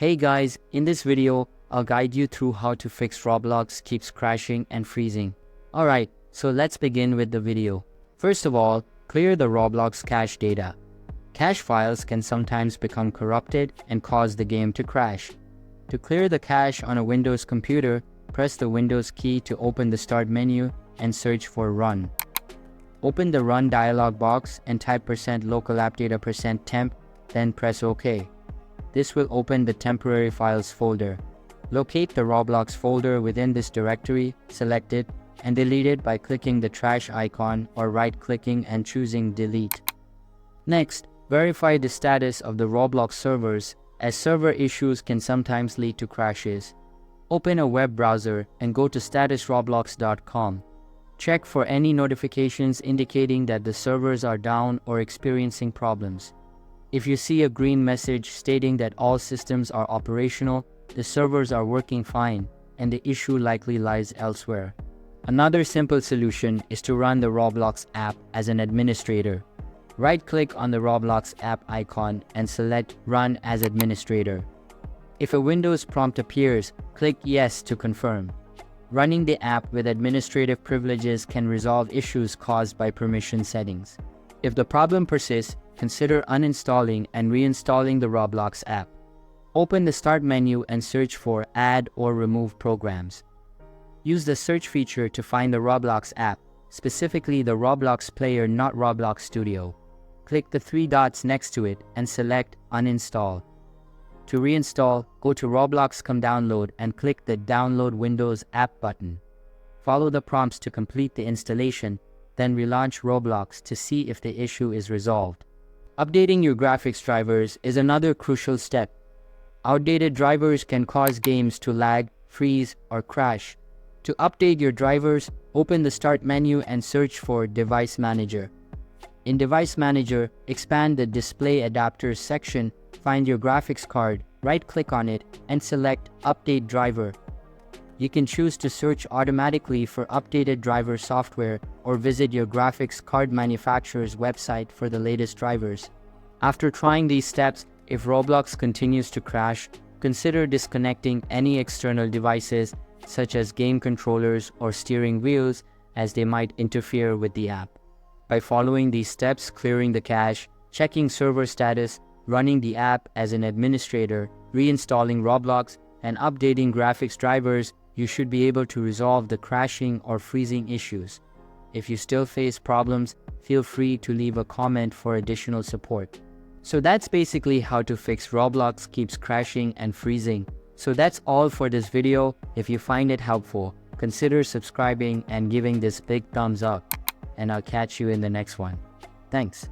Hey guys, in this video, I'll guide you through how to fix Roblox keeps crashing and freezing. Alright, so let's begin with the video. First of all, clear the Roblox cache data. Cache files can sometimes become corrupted and cause the game to crash. To clear the cache on a Windows computer, press the Windows key to open the Start menu and search for Run. Open the Run dialog box and type %local app data %temp, then press OK. This will open the temporary files folder. Locate the Roblox folder within this directory, select it, and delete it by clicking the trash icon or right-clicking and choosing Delete. Next, verify the status of the Roblox servers, as server issues can sometimes lead to crashes. Open a web browser and go to statusroblox.com. Check for any notifications indicating that the servers are down or experiencing problems. If you see a green message stating that all systems are operational, the servers are working fine, and the issue likely lies elsewhere. Another simple solution is to run the Roblox app as an administrator. Right-click on the Roblox app icon and select Run as Administrator. If a Windows prompt appears, click Yes to confirm. Running the app with administrative privileges can resolve issues caused by permission settings. If the problem persists, consider uninstalling and reinstalling the Roblox app. Open the Start menu and search for Add or Remove Programs. Use the search feature to find the Roblox app, specifically the Roblox player, not Roblox Studio. Click the three dots next to it and select Uninstall. To reinstall, go to Roblox.com Download and click the Download Windows App button. Follow the prompts to complete the installation, then relaunch Roblox to see if the issue is resolved. Updating your graphics drivers is another crucial step. Outdated drivers can cause games to lag, freeze, or crash. To update your drivers, open the Start menu and search for Device Manager. In Device Manager, expand the Display Adapters section, find your graphics card, right-click on it, and select Update Driver. You can choose to search automatically for updated driver software or visit your graphics card manufacturer's website for the latest drivers. After trying these steps, if Roblox continues to crash, consider disconnecting any external devices such as game controllers or steering wheels, as they might interfere with the app. By following these steps, clearing the cache, checking server status, running the app as an administrator, reinstalling Roblox, and updating graphics drivers, you should be able to resolve the crashing or freezing issues. If you still face problems, feel free to leave a comment for additional support. So that's basically how to fix Roblox keeps crashing and freezing. So that's all for this video. If you find it helpful, consider subscribing and giving this big thumbs up. And I'll catch you in the next one. Thanks.